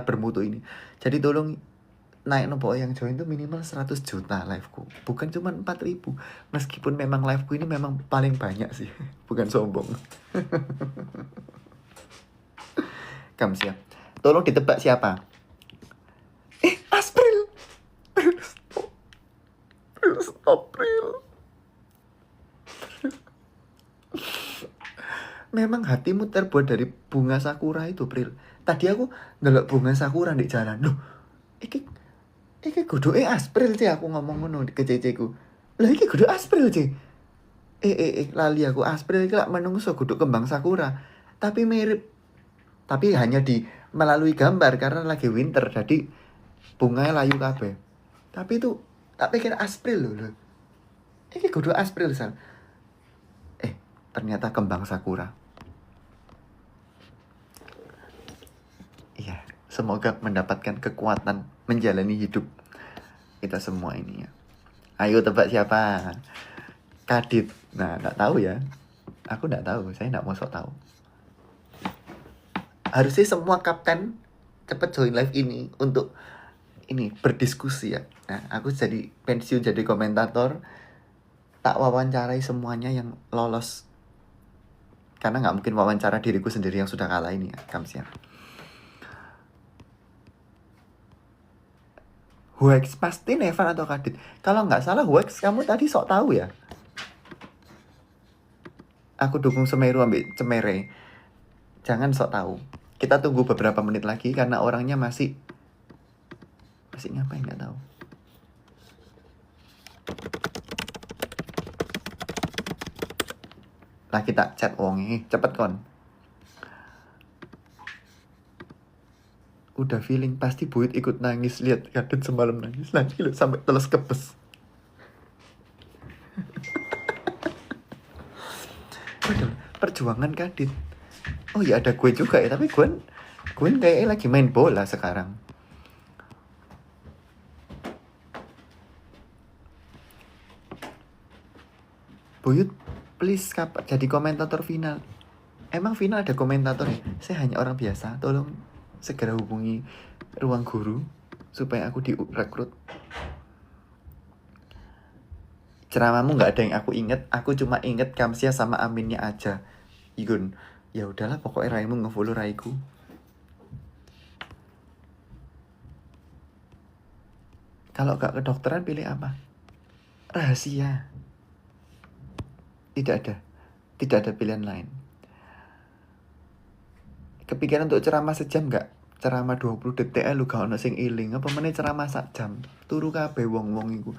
bermutu ini. Jadi tolong naik nopo yang join tuh minimal 100 juta liveku. Bukan cuma 4.000. Meskipun memang liveku ini memang paling banyak sih. Bukan sombong. Kamsia. Tolong ditebak siapa? April. April. Memang hatimu terbuat dari bunga sakura itu, April. Tadi aku ndelok bunga sakura di jalan. Loh, iki kudu April sih aku ngomong ngono ke ceceku. Lah iki kudu April sih. Lali aku April iki lak menungso kudu kembang sakura. Tapi mirip. Tapi hanya di melalui gambar karena lagi winter jadi bunganya layu kabeh. Tapi itu tak pikir April loh. Iki kudu April Sal. Ternyata kembang sakura. Iya, semoga mendapatkan kekuatan menjalani hidup kita semua ini ya. Ayo tebak siapa? Kadit. Nah, nggak tahu ya. Aku nggak tahu. Saya nggak mau sok tahu. Harusnya semua kapten cepet join live ini untuk ini berdiskusi ya. Nah, aku jadi pensiun jadi komentator. Tak wawancarai semuanya yang lolos. Karena nggak mungkin wawancara diriku sendiri yang sudah kalah ini ya, Kamsia. Huex pasti Nevan atau Kadit. Kalau nggak salah Huex kamu tadi sok tahu ya. Aku dukung Semeru ambil Cemere. Jangan sok tahu. Kita tunggu beberapa menit lagi karena orangnya masih ngapain nggak tahu. Lah kita chat wonge, cepet kon. Udah feeling pasti Buit ikut nangis lihat Kadit semalam nangis lagi loh sampai teles kepes. Perjuangan Kadit. Oh ya ada gue juga ya, tapi gue kayaknya lagi main bola sekarang. Buyut, please jadi komentator final. Emang final ada komentator ya? Saya hanya orang biasa. Tolong segera hubungi ruang guru supaya aku direkrut. Ceramahmu nggak ada yang aku inget. Aku cuma inget Kamsia sama Aminnya aja. Igun, ya udahlah pokoknya Raimu ngefollow Raiku. Kalau gak kedokteran pilih apa? Rahasia. Tidak ada pilihan lain. Kepikiran untuk ceramah sejam gak? Ceramah 20 detik lu gak ono sing iling. Apa meneh ceramah sak jam? Turu kabeh wong-wong iku.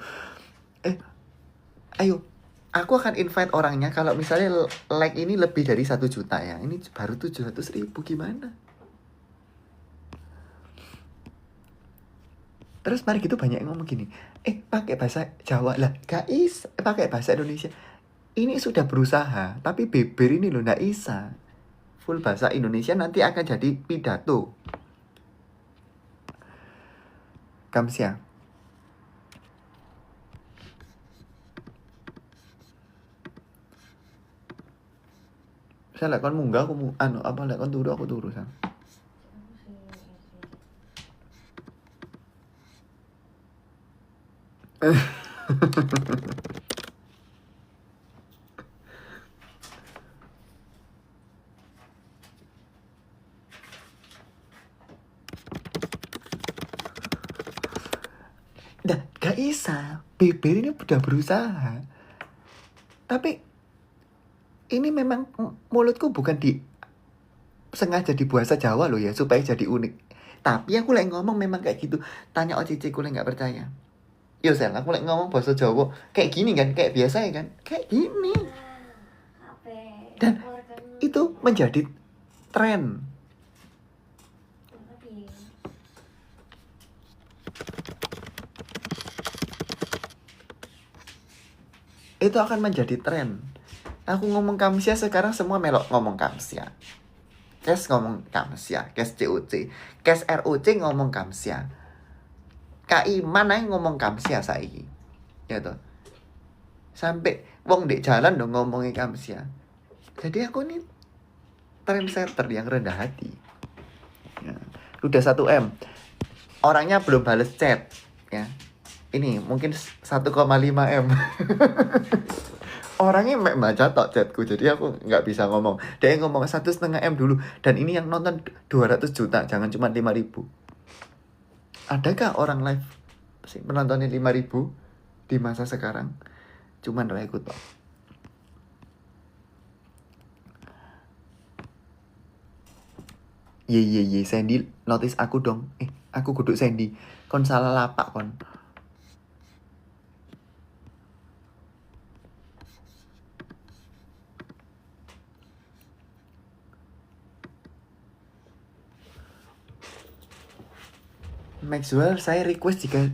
Ayo, aku akan invite orangnya kalau misalnya like ini lebih dari 1 juta ya. Ini baru 700.000 gimana? Terus mari gitu banyak yang ngomong gini. Pakai bahasa Jawa lah. Guys, pakai bahasa Indonesia. Ini sudah berusaha, tapi beber ini loh nggak bisa. Full bahasa Indonesia nanti akan jadi pidato. Kamsia. Saya lekon munggah aku lekon turu aku turu Sam. Nah, gak bisa. Beber ini udah berusaha. Tapi ini memang mulutku bukan sengaja di bahasa Jawa loh ya, supaya jadi unik. Tapi aku lagi ngomong memang kayak gitu. Tanya OCC ku lagi gak percaya. Yo Sel, aku lagi ngomong bahasa Jawa kayak gini kan, kayak biasa ya kan, kayak gini. Dan itu menjadi tren. Itu akan menjadi tren. Aku ngomong Kamsia sekarang semua melok ngomong Kamsia. Kes ngomong Kamsia, Kes CUC, Kes RUC ngomong Kamsia. KI mana yang ngomong Kamsia saiki. Ya toh. Sampai wong di jalan dong ngomongin Kamsia. Jadi aku nih trendsetter yang rendah hati. Ya. udah 1 M. Orangnya belum bales chat ya. Ini mungkin 1,5 M. Orangnya baca tok chatku, jadi aku nggak bisa ngomong. Dia ngomong 1,5 M dulu. Dan ini yang nonton 200 juta, jangan cuma 5.000. Adakah orang live penontonnya 5.000 di masa sekarang? Cuman aku tok. Ye Sandy notice aku dong. Aku kudu Sandy. Kon salah lapak kon. Maxwell, saya request jika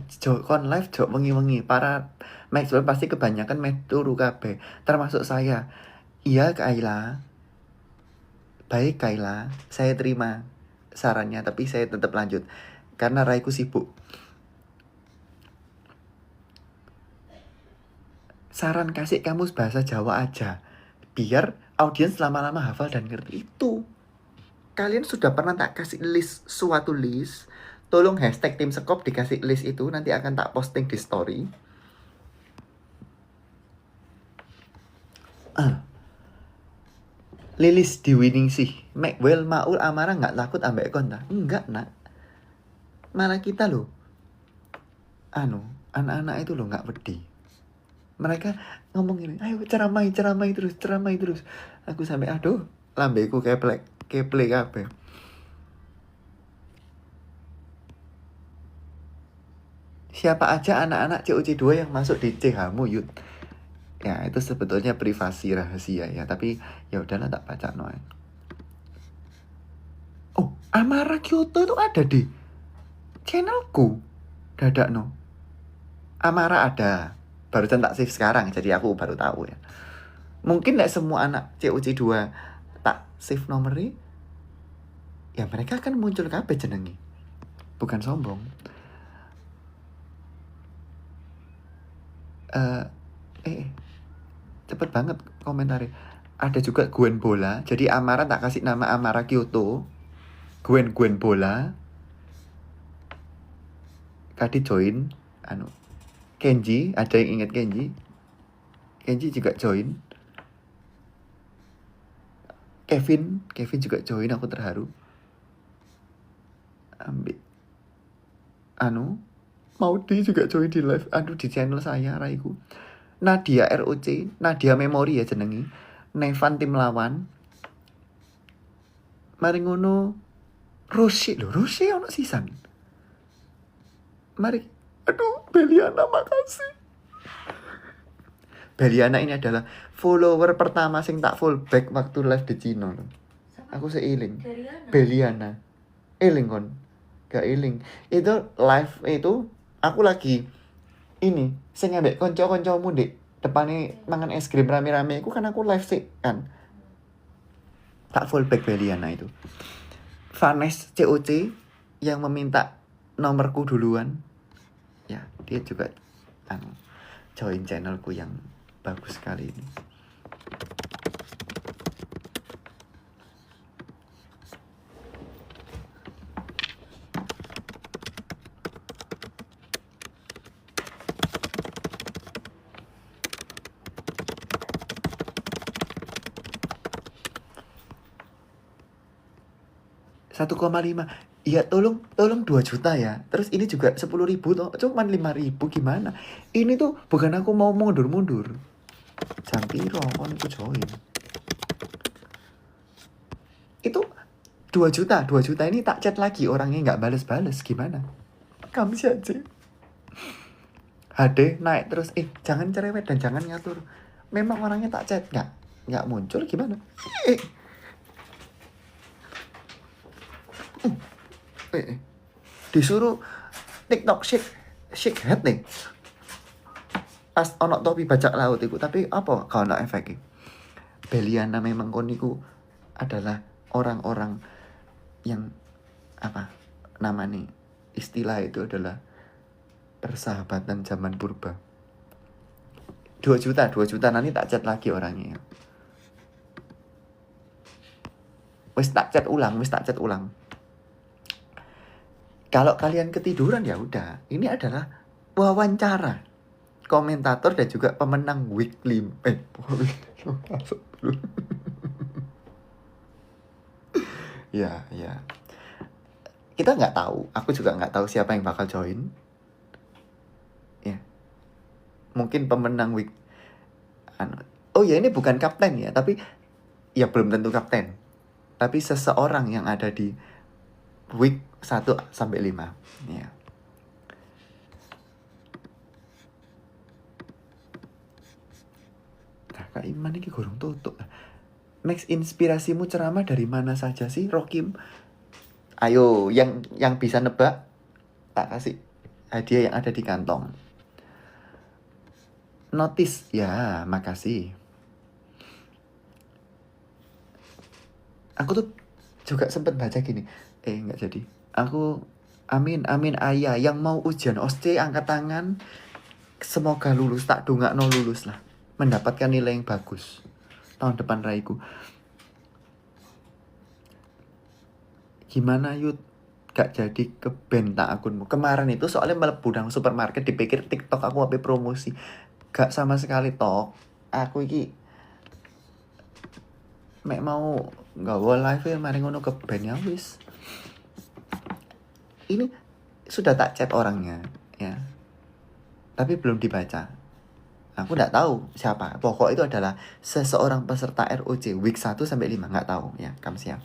kon live jok wengi-wengi. Para Maxwell pasti kebanyakan turu kabeh, termasuk saya. Iya Kayla. Baik Kayla, saya terima sarannya, tapi saya tetap lanjut karena Raiku sibuk. Saran kasih kamus bahasa Jawa aja, biar audiens lama-lama hafal dan ngerti itu. Kalian sudah pernah tak kasih list suatu list? Tolong hashtag tim sekop dikasih list itu, nanti akan tak posting di story. Lilis di winning sih. Maxwell, Maul, Amara nggak takut ambek konta? Enggak nak. Malah kita loh. Anak-anak itu loh nggak wedi. Mereka ngomong gini, ayo ceramai terus. Aku sampai aduh, lambeku keplek kabeh. Siapa aja anak-anak COC2 yang masuk di CH-mu, Yud? Ya, itu sebetulnya privasi rahasia ya, tapi ya udahlah tak baca noy. Oh, Amara Kyoto itu ada di channelku. Dadak no. Amara ada. Barusan tak save sekarang, jadi aku baru tahu ya. Mungkin gak semua anak COC2 tak save nomornya. Ya mereka akan muncul kabeh jenengi. Bukan sombong. Cepet banget komentarnya. Ada juga Gwen Bola. Jadi Amara tak kasih nama Amara Kyoto. Gwen Bola. Kadi join. Kenji, ada yang ingat Kenji? Kenji juga join. Kevin juga join, aku terharu. Maudi juga join di live. Di channel saya, Raiku. Nadia ROC, Nadia Memori ya jenengi. Nevan tim lawan. Mari ngono. Roshi ono sisan. Mari. Aduh, Beliana makasih. Beliana ini adalah follower pertama sing tak full back waktu live di Cino. Aku seiling. Beliana. Eling kon. Gak eling. Itu live itu aku lagi ini sing ambek kanca-kancamu Dik. Depane mangan es krim rame-rame iku kan aku live sih kan. Tak full back Beliana itu. Vanes COC yang meminta nomorku duluan. Ya, dia juga join channelku yang bagus sekali ini. $1,5. Iya tolong 2 juta ya. Terus ini juga 10.000 toh. Cuman 5.000 gimana? Ini tuh bukan aku mau mundur-mundur. Jam piro kon iku join. Itu 2 juta ini tak chat lagi, orangnya nggak bales-bales gimana? Kamu sih aja. HD naik terus. Jangan cerewet dan jangan ngatur. Memang orangnya tak chat nggak muncul gimana? Disuruh TikTok shake head nih. Pas ono topi bajak laut iku, tapi apa kalau ono efeknya? Beliana memang koniku adalah orang-orang yang namanya istilah itu adalah persahabatan zaman purba. 2 juta nanti tak chat lagi orangnya. Wis tak chat ulang. Kalau kalian ketiduran ya udah, ini adalah wawancara komentator dan juga pemenang weekly ya ya, kita nggak tahu, aku juga nggak tahu siapa yang bakal join ya. Mungkin pemenang week oh ya, ini bukan kapten ya, tapi ya belum tentu kapten, tapi seseorang yang ada di week 1 sampai 5 ya. Kak Iman ini gorong tutup. Next, inspirasimu ceramah dari mana saja sih, Rokim? Ayo, yang bisa nebak tak kasih hadiah yang ada di kantong. Notice, ya makasih. Aku tuh juga sempet baca gini, nggak jadi. Aku, amin ayah, yang mau ujian OSCE angkat tangan, semoga lulus, tak dongakno lulus lah, mendapatkan nilai yang bagus tahun depan raiku. Gimana Yud, gak jadi ke band tak akunmu kemarin itu? Soalnya melebu nang supermarket, dipikir TikTok aku apa promosi, gak sama sekali tok. Aku iki mek mau nggawa live mari ngono ke band ya wis. Ini sudah tak chat orangnya ya, tapi belum dibaca. Aku nggak tahu siapa. Pokok itu adalah seseorang peserta ROC week 1 sampai 5, nggak tahu ya, Kamsia.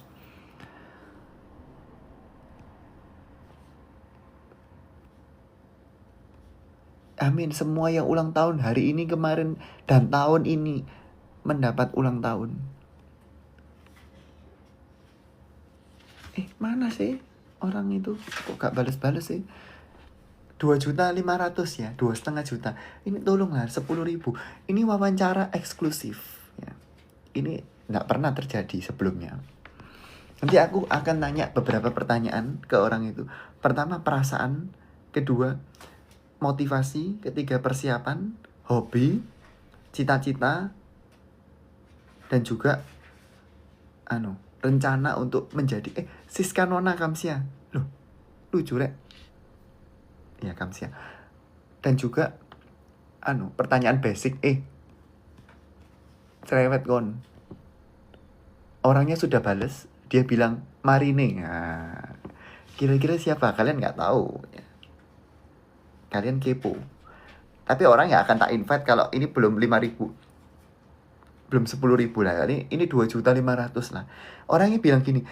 Amin, semua yang ulang tahun hari ini, kemarin, dan tahun ini mendapat ulang tahun. Mana sih orang itu? Kok gak bales-bales sih? 2.500.000 ya, 2,5 juta. Ini tolonglah 10.000. Ini wawancara eksklusif ya. Ini gak pernah terjadi sebelumnya. Nanti aku akan tanya beberapa pertanyaan ke orang itu. Pertama, perasaan. Kedua, motivasi. Ketiga, persiapan. Hobi. Cita-cita. Dan juga rencana untuk menjadi Siska Nona Kamsia. Loh, lucu rek. Ya Kamsia. Dan juga pertanyaan basic, cerewet kon. Orangnya sudah bales, dia bilang Marine. Nah, kira-kira siapa? Kalian nggak tahu ya. Kalian kepo. Tapi orang yang akan tak invite kalau ini belum 5.000. Belum 10.000 lah. Ini 2.500.000 lah. Orangnya bilang gini,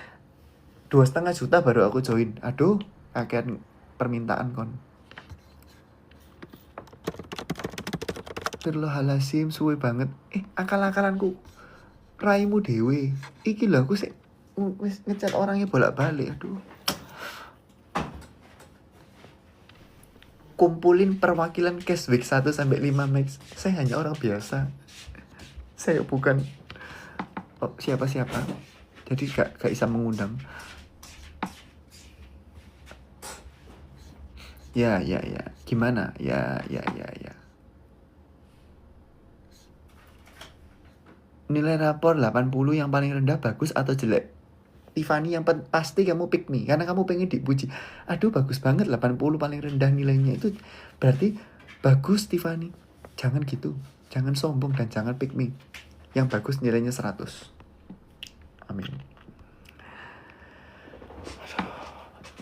2,5 juta baru aku join. Aduh, akan permintaan kon. Terlohalasim, suwe banget. Akal-akalanku raimu dewe. Iki lah aku sih ngecat orangnya bolak-balik. Aduh. Kumpulin perwakilan cash week 1 sampai 5 max. Saya hanya orang biasa. Saya bukan siapa-siapa. Jadi gak bisa mengundang. Ya. Gimana? Ya. Nilai rapor 80 yang paling rendah bagus atau jelek? Tiffany, yang pasti kamu pick me karena kamu pengen dipuji. Aduh, bagus banget 80 paling rendah nilainya. Itu berarti bagus Tiffany. Jangan gitu. Jangan sombong dan jangan pick me. Yang bagus nilainya 100. Amin.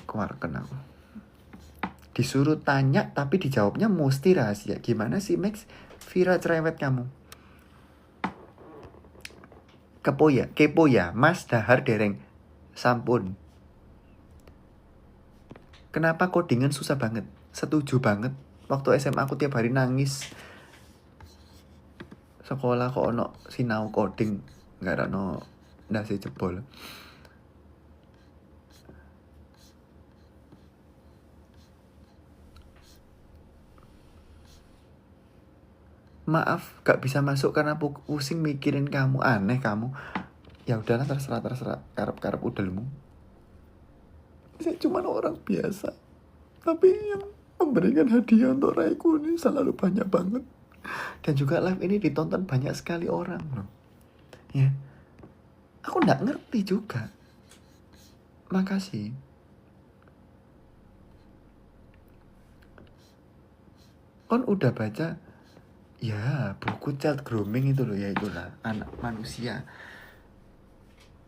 Keluarkan aku. Disuruh tanya tapi dijawabnya mesti rahasia. Gimana sih Max? Vira cerewet kamu. Kepo ya, Mas Dahar dereng. Sampun. Kenapa codingan susah banget? Setuju banget. Waktu SMA aku tiap hari nangis. Sekolah kok ono sinau coding, nggak ono ndase jebol. Maaf, gak bisa masuk karena pusing mikirin kamu. Aneh kamu. Ya udahlah, terserah karep udelmu. Saya cuma orang biasa, tapi yang memberikan hadiah untuk raiku ini selalu banyak banget. Dan juga live ini ditonton banyak sekali orang loh. Ya, aku nggak ngerti juga. Makasih. Kon udah baca ya buku child grooming itu loh, ya itulah anak manusia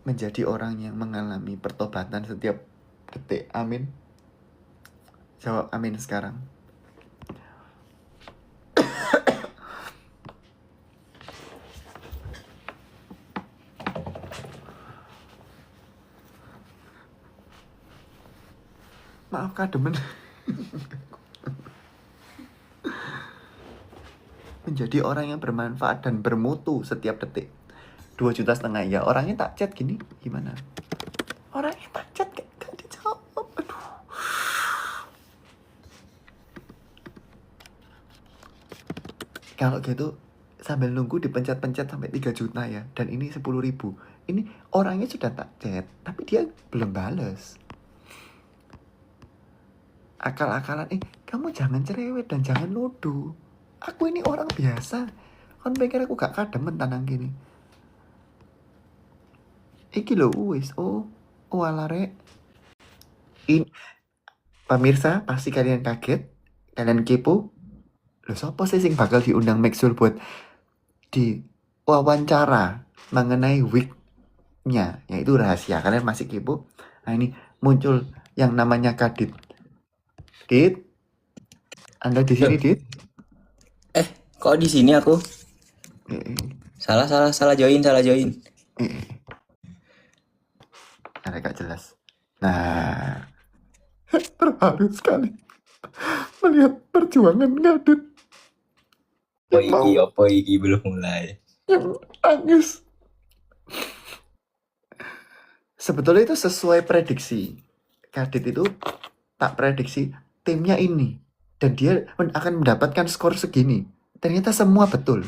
menjadi orang yang mengalami pertobatan setiap detik. Amin. Jawab amin sekarang. Maaf kademen. Menjadi orang yang bermanfaat dan bermutu setiap detik. 2,5 juta ya. Orangnya tak chat gini gimana? Orangnya tak chat gak dijawab. Aduh. Kalau gitu sambil nunggu dipencet-pencet sampai 3 juta ya. Dan ini 10.000. Ini orangnya sudah tak chat, tapi dia belum bales. Akal-akalan, kamu jangan cerewet dan jangan nuduh. Aku ini orang biasa. Kan pikir aku gak kademen tanang gini. Iki lho wis. Oh ala rek. Ini pemirsa pasti kalian kaget, kalian kepo. Loh sopo sih sing bakal diundang Maxwell buat di wawancara mengenai wig-nya, yaitu rahasia. Kalian masih kepo? Nah ini muncul yang namanya Kadit. Dit, Anda di sini, Dit? Kok di sini aku? Salah join. Ada gak jelas. Nah, terharu sekali melihat perjuangan Kadit. Apa iki belum mulai. Yang nangis. Sebetulnya itu sesuai prediksi. Kadit itu tak prediksi timnya ini. Dan dia akan mendapatkan skor segini. Ternyata semua betul.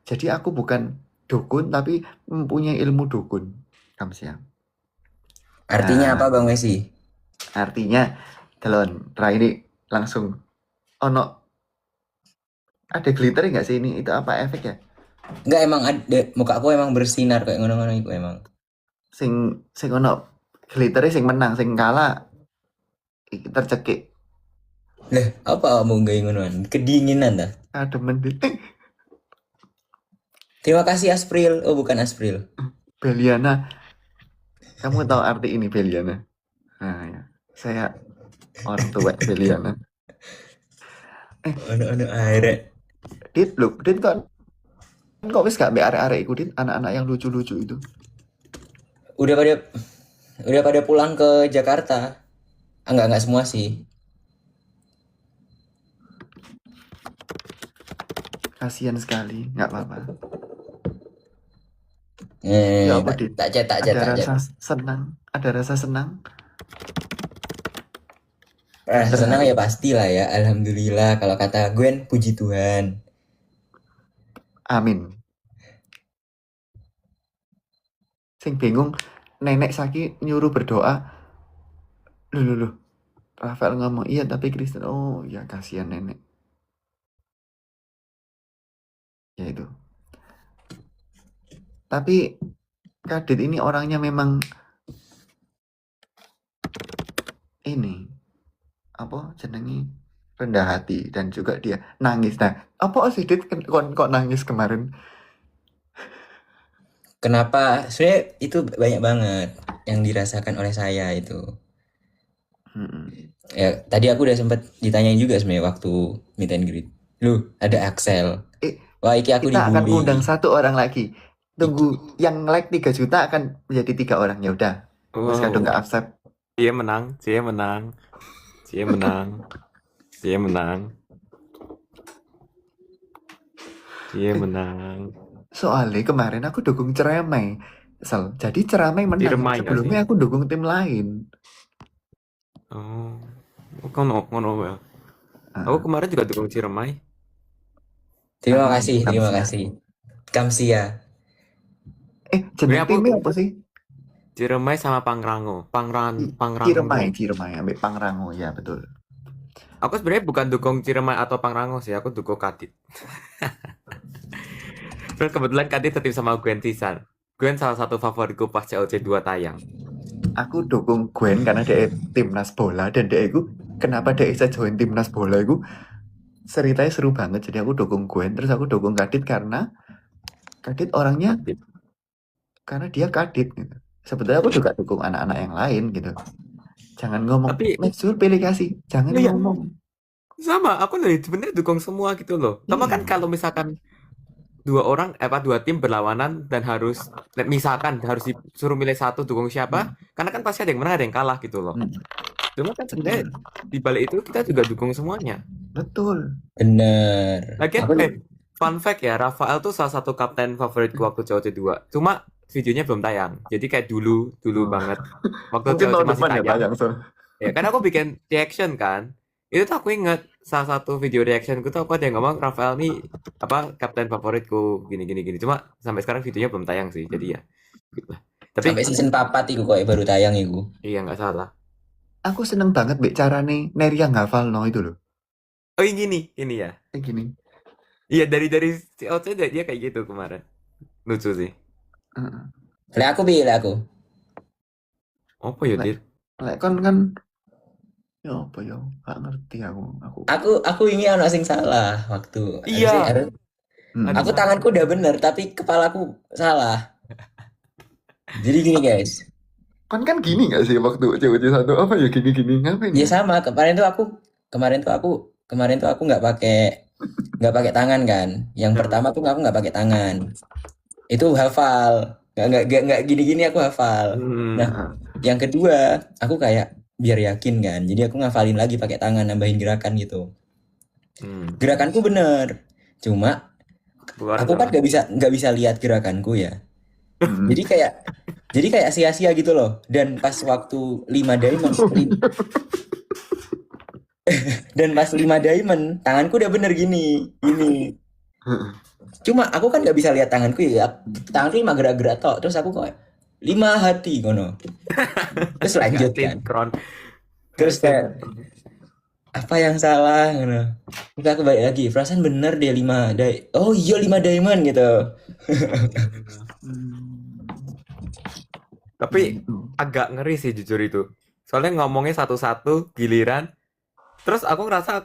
Jadi aku bukan dukun, tapi mempunyai ilmu dukun. Kamsiam. Artinya apa Bang Messi? Artinya, Delon, ini langsung ono ada glitter nggak sih ini? Itu apa efek ya? Enggak, emang ada, muka aku emang bersinar kayak ngono-ngono itu emang. Sing ono glitternya sing menang, sing kalah tercekik. Lah, apa mau gak ngonoan? Kedinginan dah. Ademen deh. Terima kasih Aspril. Oh, bukan Aspril. Beliana. Kamu tahu arti ini Beliana? Nah, ya. Saya orang tua Beliana. Ono air. Dit kok wis gak mbek arek-arek iku, Dit, anak-anak yang lucu-lucu itu. Udah pada pulang ke Jakarta. Enggak semua sih. Kasihan sekali, nggak apa-apa. Ya apa, Dit? Tak chat. Ada rasa senang. Rasa senang ya pastilah ya. Alhamdulillah, kalau kata Gwen, puji Tuhan. Amin. Sing bingung, nenek Saki nyuruh berdoa. Loh. Rafael ngomong, iya tapi Kristen. Oh ya, kasihan nenek. Ya itu. Tapi Kadit ini orangnya memang ini apa jenengi rendah hati dan juga dia nangis. Nah, apa sih Dit kok nangis kemarin? Kenapa? Sebenarnya itu banyak banget yang dirasakan oleh saya itu. Ya, tadi aku udah sempat ditanyain juga sebenarnya waktu meet and greet. Lu, ada Axel. Wah, iki aku kita akan dibully. undang satu orang lagi. Tunggu, yang like 3 juta akan menjadi 3 orang. Ya udah. Terus kadang nggak accept. Cie menang. Soalnya kemarin aku dukung Ceremai. Jadi Ceremai menang. Ciremai nggak Sebelumnya sih? aku dukung tim lain. Oh, ngono ya. Aku kemarin juga dukung Ciremai. Terima kasih. Kamsia. Jeneng timnya apa sih? Ciremai sama Pangrango. Ciremai ambil Pangrango, ya betul. Aku sebenarnya bukan dukung Ciremai atau Pangrango sih, aku dukung Kadit. Terus kebetulan Kadit tetap sama Gwen Tisan. Gwen salah satu favoritku pas COC 2 tayang. Aku dukung Gwen karena dia timnas bola dan dia itu kenapa dia bisa join timnas bola itu ceritanya seru banget. Jadi aku dukung Gwen, terus aku dukung Kadit karena Kadit orangnya, karena dia Kadit gitu. Sebetulnya aku juga dukung anak-anak yang lain gitu. Jangan ngomong, Tapi make sure pilih kasih. Jangan iya, ngomong. sama, aku sebenarnya dukung semua gitu loh. Cuma kan Iya. kalau misalkan dua tim berlawanan dan misalkan harus disuruh milih satu dukung siapa, karena kan pasti ada yang menang ada yang kalah gitu loh. Hmm, Cuma kan sebenarnya di balik itu kita juga dukung semuanya. betul. Bener. Lagian, Aku fun fact ya, Rafael tuh salah satu kapten favoritku waktu COC2. Cuma videonya belum tayang. Jadi kayak dulu Oh. banget. Waktu Mungkin COC tahun masih depan ya tayang. tayang so. Ya, kan aku bikin reaction kan. Itu tuh aku inget salah satu video reactionku tuh aku ada yang ngomong Rafael nih kapten favoritku gini gini gini. Cuma sampai sekarang videonya belum tayang sih. Jadi ya. Gitu. Tapi sampai season 4 iku kok baru tayang iku. iya nggak salah. Aku seneng banget mbak carane Neria ngafal no itu loh. Oh ini ya. Gini. Iya dari COC dia kayak gitu kemarin. Lucu sih. Lek aku pilih aku. Apa ya Lek- Dir? Lek kan ya apa ya? Gak ngerti aku. Aku ini ono sing salah waktu. Iya. Hmm. Aku tanganku udah bener tapi kepalaku salah. Jadi gini guys. Kan gini gak sih waktu COC 1 apa ya gini ngapain? Ya sama, kemarin tuh aku nggak pakai tangan kan. Yang pertama tuh aku nggak pakai tangan. Itu hafal. Nggak gini-gini aku hafal. Nah, yang kedua aku kayak biar yakin kan. Jadi aku ngafalin lagi pakai tangan, nambahin gerakan gitu. Gerakanku bener. Cuma aku kan nggak bisa lihat gerakanku ya. Jadi kayak sia-sia gitu loh. Dan pas waktu 5 diamond dan pas 5 diamond tanganku udah bener gini. Cuma aku kan nggak bisa lihat tanganku ya. Tanganku cuma gerak-gerak tok. Terus aku kayak 5 hati kono. Terus lanjut kan. Terus kayak apa yang salah ngono. Terus aku balik lagi. Perasaan bener deh 5 diamond. Oh iya 5 diamond gitu. Tapi agak ngeri sih jujur itu. Soalnya ngomongnya satu-satu giliran. Terus aku ngerasa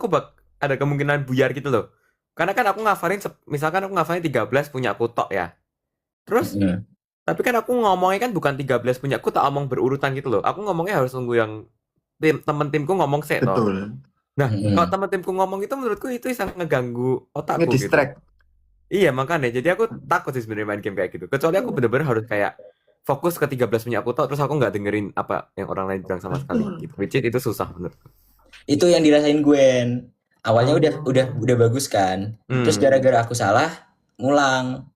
ada kemungkinan buyar gitu loh. Karena kan aku misalkan aku ngafalin 13 punya aku tok ya. Terus tapi kan aku ngomongnya kan bukan 13 punya aku tak omong berurutan gitu loh. Aku ngomongnya harus nunggu yang temen timku ngomong sih toh. Betul. Nah, kalau temen timku ngomong itu menurutku itu bisa ngeganggu otakku Ngedistract. gitu. Iya, makanya jadi aku takut sih sebenarnya main game kayak gitu. Kecuali aku bener-bener harus kayak fokus ke 13 punya aku tok terus aku nggak dengerin apa yang orang lain bilang sama sekali gitu. Which itu susah menurutku. Itu yang dirasain Gwen. Awalnya udah bagus kan. Terus gara-gara aku salah, ngulang.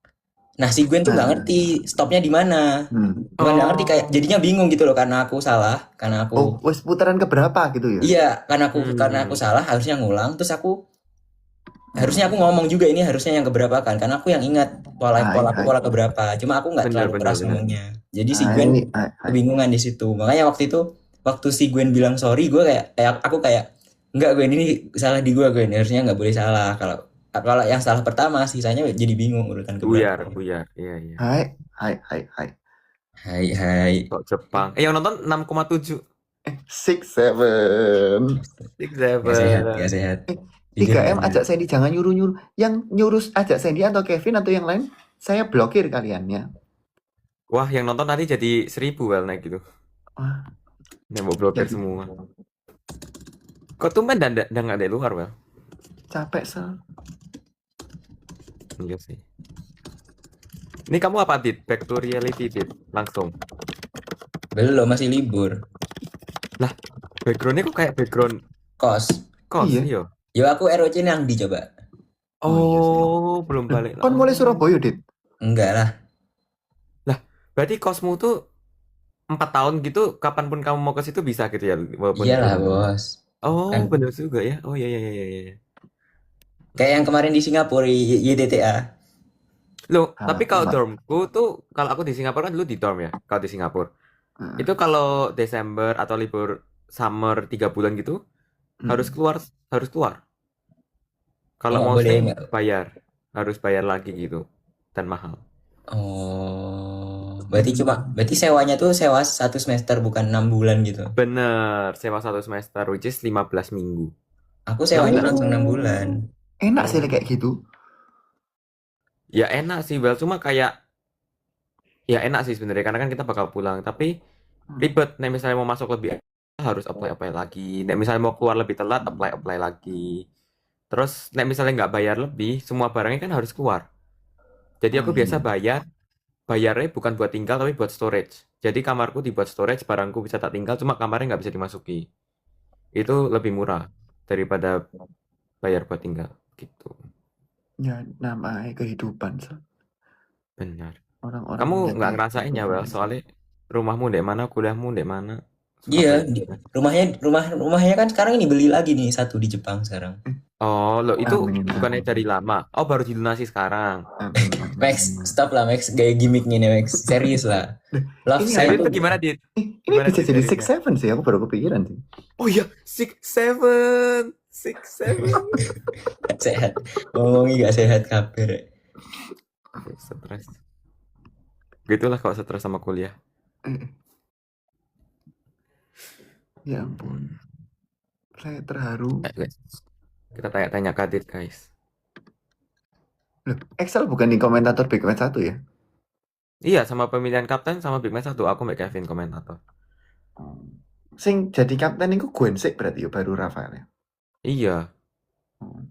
Nah si Gwen tuh nggak ngerti stopnya di mana. Bukan nggak ngerti kayak jadinya bingung gitu loh karena aku salah, karena aku. Oh, wes putaran keberapa gitu ya? Iya, karena aku salah harusnya ngulang. Terus harusnya aku ngomong juga ini harusnya yang keberapa kan? Karena aku yang ingat pola keberapa. Cuma aku nggak terlalu keras ngomongnya. Jadi si Gwen kebingungan di situ. Makanya waktu si Gwen bilang sorry, gue aku kayak enggak Gwen ini salah di gue Gwen. Harusnya nggak boleh salah. Kalau yang salah pertama sisanya jadi bingung urutan keberapa. Buyar. Iya. Hai. Kok Jepang? Yang nonton 6,7. 6-7. Gak sehat. 3M ajak Sandy jangan nyuruh. Yang nyuruh ajak Sandy atau Kevin atau yang lain, saya blokir kaliannya. Wah, yang nonton tadi jadi 1000 well naik gitu. Wah. Yang mau blokir semua. Kok tumben dan nggak ada luar well? Capek sel. Iya sih. Ini kamu apa Dit? Back to reality Dit? Langsung. Belum, masih libur. Lah, backgroundnya kok kayak background Kos. Iya. Yo aku ROC yang dicoba. Oh, belum balik. Kan mulai Surabaya, Dit? Enggak lah. Lah, berarti kosmu tuh 4 tahun gitu, kapanpun kamu mau ke situ bisa gitu ya? Iyalah, Bos. Oh, benar juga ya. Oh iya. Kayak yang kemarin di Singapura, YDTA. Loh, tapi kalau dormku tuh, kalau aku di Singapura kan dulu di dorm ya, kalau di Singapura. Itu kalau Desember atau libur summer 3 bulan gitu, harus keluar. Kalau mau stay harus bayar lagi gitu, dan mahal. Oh, berarti sewanya tuh sewa 1 semester bukan 6 bulan gitu. Bener, sewa 1 semester, which is 15 minggu. Aku sewanya Tapi langsung 6 bulan. enak sih Oh. kayak gitu. Ya enak sih, Bel. Cuma kayak ya enak sih sebenarnya karena kan kita bakal pulang. Tapi ribet. Nek misalnya mau masuk lebih harus apply lagi. Nek misalnya mau keluar lebih telat apply lagi. Terus nek misalnya nggak bayar lebih, semua barangnya kan harus keluar. Jadi Oh aku biasa iya. bayarnya bukan buat tinggal tapi buat storage. Jadi kamarku dibuat storage, barangku bisa tak tinggal, cuma kamarnya nggak bisa dimasuki. Itu lebih murah daripada bayar buat tinggal gitu. Ya namanya kehidupan Benar. orang-orang Kamu menjadi nggak ngerasain ya, Bel? kehidupan. Soalnya rumahmu di mana, kuliahmu di mana? Iya, Surabaya juga kan? rumahnya kan sekarang ini beli lagi nih satu di Jepang sekarang. Oh, lo itu Amin, bukannya amin, dari lama. Oh, baru dilunasi sekarang. amin, amin, Max, amin. stop lah Max, gaya gimmicknya nih Max. Serius lah. Loh, Love ini saya Serius apa? itu gimana, Dit? Ini Gimana, bisa Dit, jadi Six seriusnya? Seven sih, aku baru kepikiran sih. Oh iya, 6 7 6 7. gak sehat. Ngomongnya gak sehat kabar. Aduh, stres. Gitulah kalau stres sama kuliah. Eh, ya ampun, saya terharu. Guys, kita tanya-tanya ke Dit, guys. Loh, Excel bukan di komentator Big Match 1 ya? Iya, sama pemilihan kapten sama Big Match 1. Aku mbak Kevin komentator. Oh. Sing jadi kapten itu Gwen sih berarti ya, baru Rafael ya. Iya. Oh.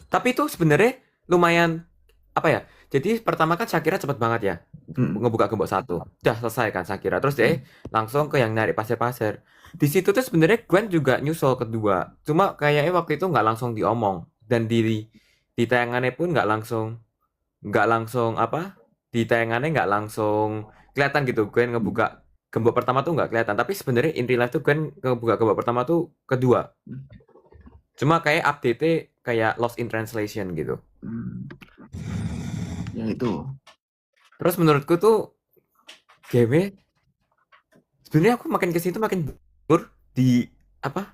Tapi itu sebenarnya lumayan apa ya? Jadi pertama kan Shakira cepet banget ya ngebuka gembok 1. Udah selesai kan Shakira. Terus deh langsung ke yang narik pasir-pasir. Di situ tuh sebenarnya Gwen juga nyusul kedua. Cuma kayaknya waktu itu nggak langsung diomong dan di tayangannya pun nggak langsung apa? Di tayangannya nggak langsung kelihatan gitu Gwen ngebuka gembok pertama tuh nggak kelihatan. Tapi sebenarnya in real life tuh Gwen ngebuka gembok pertama tuh kedua. Cuma kayak update-nya kayak lost in translation gitu. Ya itu. Terus menurutku tuh game sebenarnya aku makin kesini tuh makin bur di apa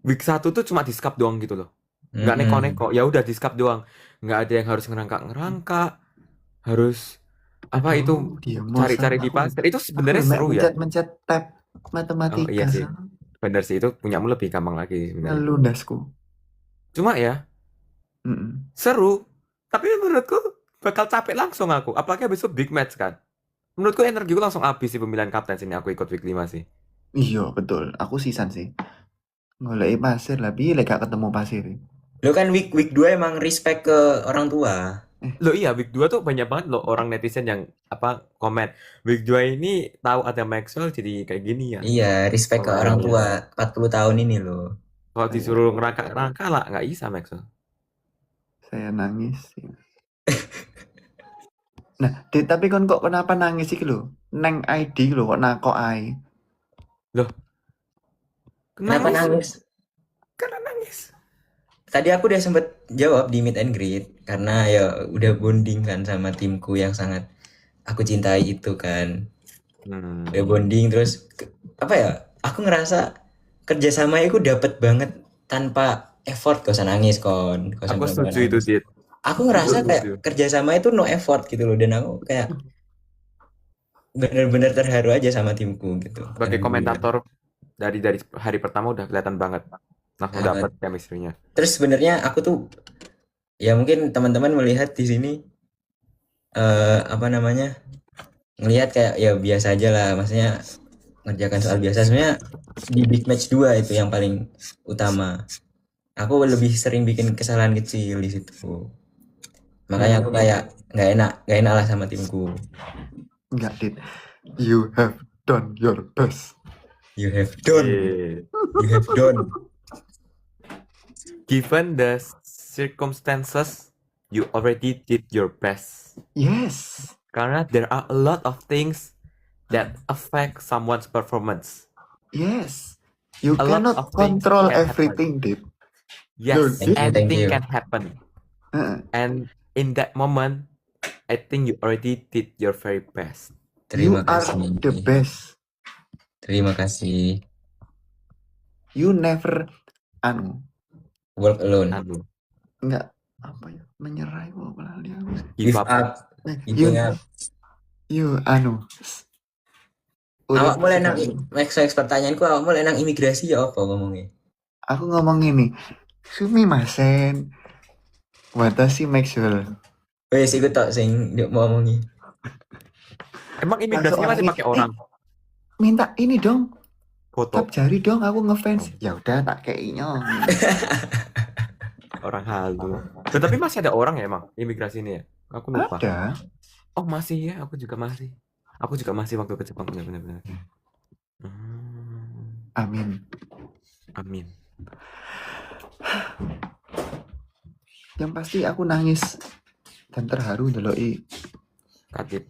week 1 tuh cuma di scap doang gitu loh. Nggak neko-neko, ya udah di scap doang. Nggak ada yang harus ngerangka-ngerangka, harus apa Aduh, itu dia cari-cari bosan. di pasir. Itu sebenarnya Aku seru ya. mencet-mencet tab Oh iya matematika sih. Bener sih itu punyamu lebih gampang lagi sebenarnya. ngelundasku. Cuma ya seru. Tapi menurutku bakal capek langsung aku. Apalagi habis itu big match kan. Menurutku energiku langsung habis di pemilihan kapten sini aku ikut week 5 sih. Iya betul, aku sisan sih. Ngoleki pasir lah, piye lek gak ketemu pasir. Lo kan week 2 emang respect ke orang tua. Loh iya, week 2 tuh banyak banget loh orang netizen yang apa komen. Week 2 ini tahu ada Maxwell jadi kayak gini ya. Iya, respect ke Oh, orang iya. tua 40 tahun ini loh. Kalau disuruh ngerangka-ngerangka lah, nggak bisa Maxwell. Saya nangis. Nah, tapi kon kok kenapa nangis sih lho? Neng ID lho kok nakok ae. Loh. Kenapa nangis? Karena nangis. Tadi aku udah sempet jawab di meet and greet karena ya udah bonding kan sama timku yang sangat aku cintai itu kan. Udah bonding terus apa ya? Aku ngerasa kerjasama itu dapet banget tanpa effort. Gak usah nangis kon. Aku setuju itu, Dit. Aku ngerasa kayak kerjasama itu no effort gitu loh, dan aku kayak bener-bener terharu aja sama timku gitu. Sebagai komentator dari hari pertama udah kelihatan banget langsung dapat chemistry-nya. Terus sebenarnya aku tuh ya mungkin teman-teman melihat di sini apa namanya ngelihat kayak ya biasa aja lah, maksudnya ngerjakan soal biasa. Sebenarnya di big match 2 itu yang paling utama. Aku lebih sering bikin kesalahan kecil di situ. Makanya aku kayak nggak enak lah sama timku. Enggak, Dit. You have done your best. You have done. You have done. Given the circumstances, you already did your best. Yes. Karena there are a lot of things that affect someone's performance. Yes. You cannot control everything, Dit. Yes, anything you. can happen. And in that moment, I think you already did your very best. Terima You are kasih. the best. Terima kasih. You never work alone. Enggak apa ya? Menyerah itu apa lagi? Give up. You Awak mulai nang next pertanyaanku, awak mulai nang imigrasi ya apa ngomongnya? Aku ngomong ini. Sumimasen. Watashi Maxwell. Wes iku tok sing ndek mau omongi. Emang Langsung imigrasinya orang masih ini, pakai orang minta ini dong. foto Tap jari dong, aku ngefans. Ya udah tak keinya. orang halu. Loh, tapi masih ada orang ya emang imigrasi ini ya? Aku lupa. Ada. Oh masih ya, aku juga masih. Aku juga masih waktu ke Jepang benar-benar. Amin. Amin. Yang pasti aku nangis dan terharu ndeloki. Kadit.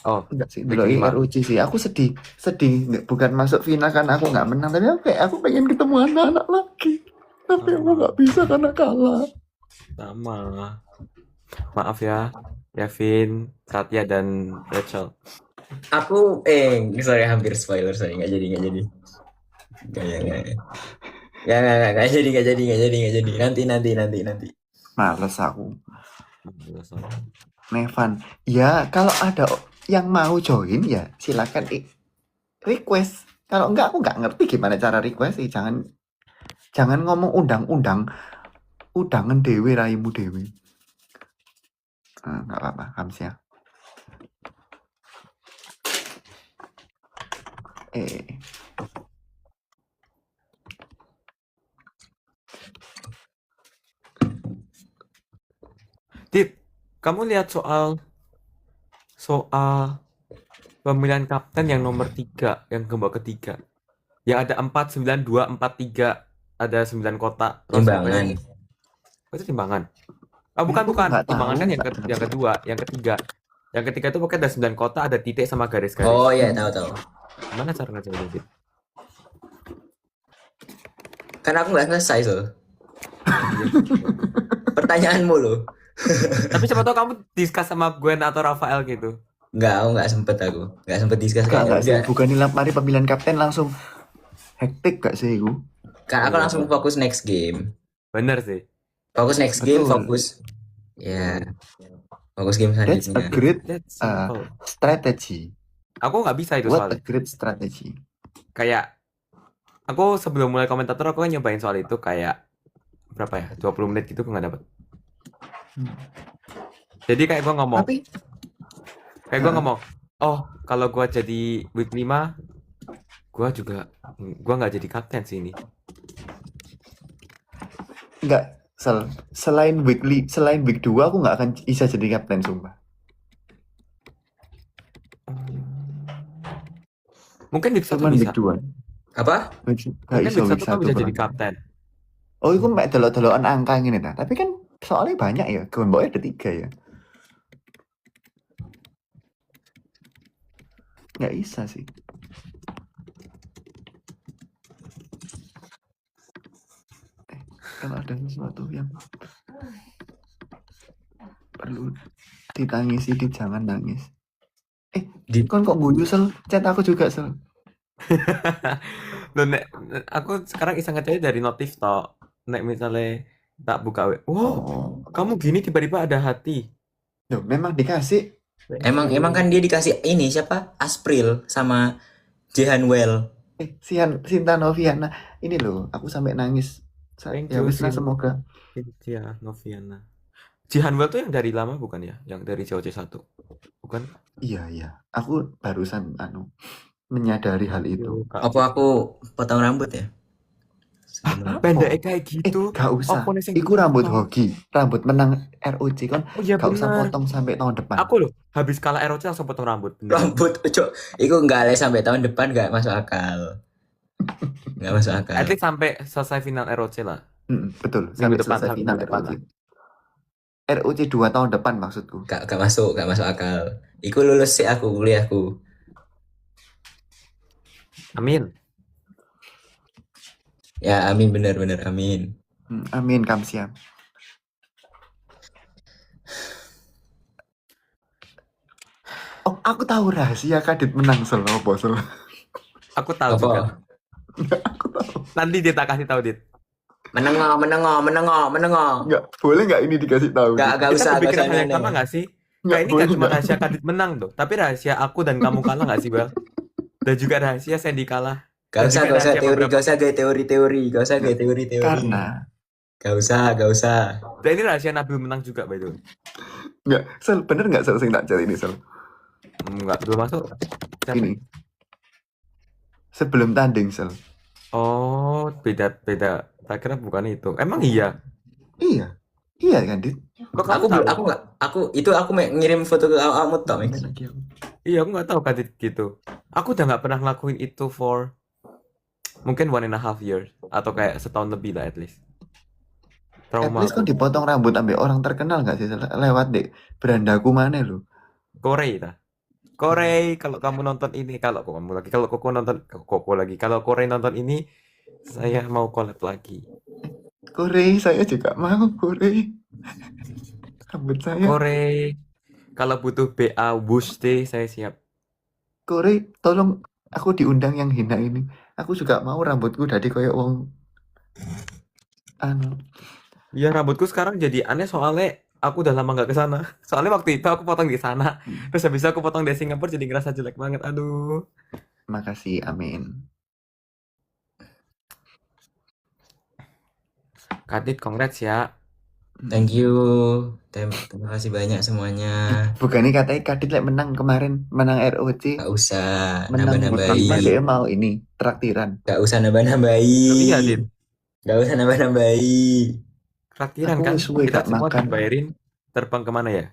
Oh, Enggak sih, Week ndeloki 5. ROC sih. Aku sedih. Nggak, bukan masuk final kan aku nggak menang, tapi aku pengen ketemu anak-anak lagi. Tapi aku nggak bisa karena kalah. Sama. Maaf ya, Kevin, Satya dan Rachel. Aku sorry hampir spoiler, sorry nggak jadi. Nggak jadi. Nanti. Males aku. Nevan. Ya, kalau ada yang mau join ya silakan request. Kalau enggak aku nggak ngerti gimana cara request sih. Jangan ngomong undang-undang. Undangan dewe raimu dewe. Nggak apa-apa, Hamsia. Dit, kamu lihat soal pemilihan kapten yang nomor 3, yang kelompok ketiga. Yang ada 4, 9, 2, 4, 3. Ada 9 kota. Terus Timbangan. Oh, itu timbangan. Oh, bukan. nggak Timbangan tahu, kan nggak yang kedua, yang ketiga. Yang ketiga itu pokoknya ada 9 kota, ada titik sama garis-garis. Oh iya, tahu. Gimana cara ngerjainnya, Dit? Kan aku nggak selesai pertanyaanmu loh. Tapi siapa tahu kamu discuss sama Gwen atau Rafael gitu. Nggak sempet diskus Nggak sih, bukan mari pemilihan kapten langsung hektik gak sih aku? Kan aku langsung fokus next game. Bener sih. Fokus next game, Betul. fokus game That's a selanjutnya. great That's simple. strategy. Aku nggak bisa itu What a soalnya. great strategy. Kayak aku sebelum mulai komentator aku kan nyobain soal itu kayak berapa ya? 20 menit gitu aku nggak dapet. Jadi kayak gue ngomong, Tapi oh kalau gue jadi week 5 gue nggak jadi kapten sih ini. nggak selain week 2 aku nggak akan bisa jadi kapten sumpah. Mungkin week 1 Cuman bisa. week 2. Apa? Mungkin week 1 kamu bisa jadi kapten. Oh, itu mek delok-delokan angka ngene ta. Tapi kan soalnya banyak ya, kelompoknya ada 3 ya. Nggak bisa sih. Kalau ada sesuatu yang perlu ditangisi, jangan nangis. Kon kok guyu sel? Chat aku juga sel. Loh, aku sekarang iseng ngecek dari notif toh. Nek misalnya tak buka kamu gini tiba-tiba ada hati. Loh, memang dikasih. Emang kan dia dikasih ini siapa? Aspril sama Jehanwell. Sinta Noviana. Ini loh, aku sampai nangis. Thank Ya you, wis lah, semoga. Cynthia Noviana. Jihanwell tuh yang dari lama bukan ya? Yang dari COC 1. Bukan? Iya. Aku barusan menyadari hal itu. Apa aku potong rambut ya? Pendek kayak gitu. Gak usah. Iku rambut hoki. Rambut menang ROC kan. Oh iya, gak usah benar. potong sampai tahun depan. Aku loh, habis kalah ROC langsung potong rambut. Bener. Rambut, cok. Iku nggak les sampai tahun depan, nggak masuk akal. Nggak masuk akal. At least sampai selesai final ROC lah. Betul. Minggu Sampai depan, selesai final minggu depan ROC. ROC 2 tahun depan maksudku. Gak masuk akal. Iku lulus sih aku, kuliahku. Amin. Ya amin, bener amin. Amin, Kamsia. Oh, aku tahu rahasia Kadit menang sel. Aku tahu Apa? juga. Aku tahu. Nanti dia tak kasih tahu, Dit. Menengok. Nggak, boleh nggak ini dikasih tahu? Gak Kita usah. kepikiran hal yang sama nggak sih? Kayak ini kan cuma nggak? rahasia Kadit menang tuh, tapi rahasia aku dan kamu kalah nggak sih, Bel? Dan juga rahasia Sandy kalah. Gak Jadi usah, kayak gak usah rahasia teori, beberapa. gak usah gaya teori-teori, gak usah gaya teori-teori. Karena Gak usah, gak usah. Dan ini rahasia Nabil menang juga by the way. nggak Sel, bener nggak Sel sing tak cari ini Sel? Enggak, belum masuk. Siapa? Ini sebelum tanding Sel. Oh, beda. Tak kira bukan itu. Emang iya? Iya, iya kan Dit? Kok kamu Aku tahu? aku nggak, aku ngirim foto ke kamu toh, Mix. Main lagi aku. Iya, aku nggak tahu Kadit gitu. Aku udah nggak pernah ngelakuin itu for mungkin 1.5 years atau kayak setahun lebih lah at least. At Trauma least aku. kan dipotong rambut sampai orang terkenal nggak sih Sel? Lewat deh berandaku mana lu? Korei dah. Korei, kalau kamu nonton ini, kalau Koko nonton, Koko lagi, kalau Korei nonton ini, saya mau collab lagi. Korei, saya juga mau Korei. Rambut saya. Korei, kalau butuh BA Wuste, saya siap. Korei, tolong aku diundang yang hina ini. Aku juga mau rambutku jadi kayak wong anu. Ya rambutku sekarang jadi aneh soalnya aku udah lama nggak ke sana. Soalnya waktu itu aku potong di sana, terus habis itu aku potong di Singapura jadi ngerasa jelek banget. Aduh. Makasih, amin. Kadit, congrats ya. Thank you. Terima kasih banyak semuanya. Bukannya katanya Kadit lek menang kemarin, menang ROC, Gak usah menang nambah-nambahi. mutang dia mau ini traktiran. Gak usah nambah-nambahi. Iya, Dit. Gak usah nambah-nambahi. Traktiran Aku kan wis suwe kita gak semua makan. dibayarin terbang kemana ya?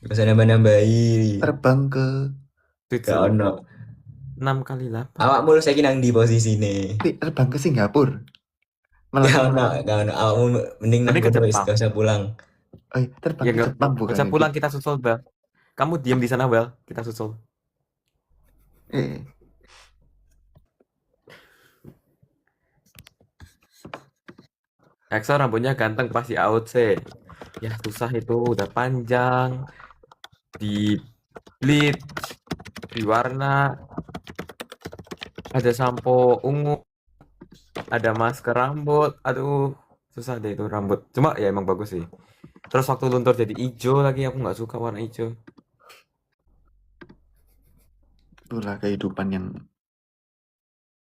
Gak usah nambah-nambahi. Terbang ke Gak Switzerland. ono. 6 kali 8. Awakmu lu saiki nang di posisi nih. terbang ke Singapura. Gak ono, gak ono. Awakmu mending nang Mending ke kono wis, Jepang. gak usah pulang. Terbang Ya ke nggak Jepang bukan usah pulang, kita susul, Bel. Kamu diam di sana, Bel. Kita susul. Exo rambutnya ganteng pasti out sih. Ya susah itu, udah panjang. Di bleach, diwarna. Ada sampo ungu. Ada masker rambut. Aduh, susah deh itu rambut. Cuma ya emang bagus sih. Terus waktu luntur jadi hijau lagi, aku nggak suka warna hijau. Itulah kehidupan yang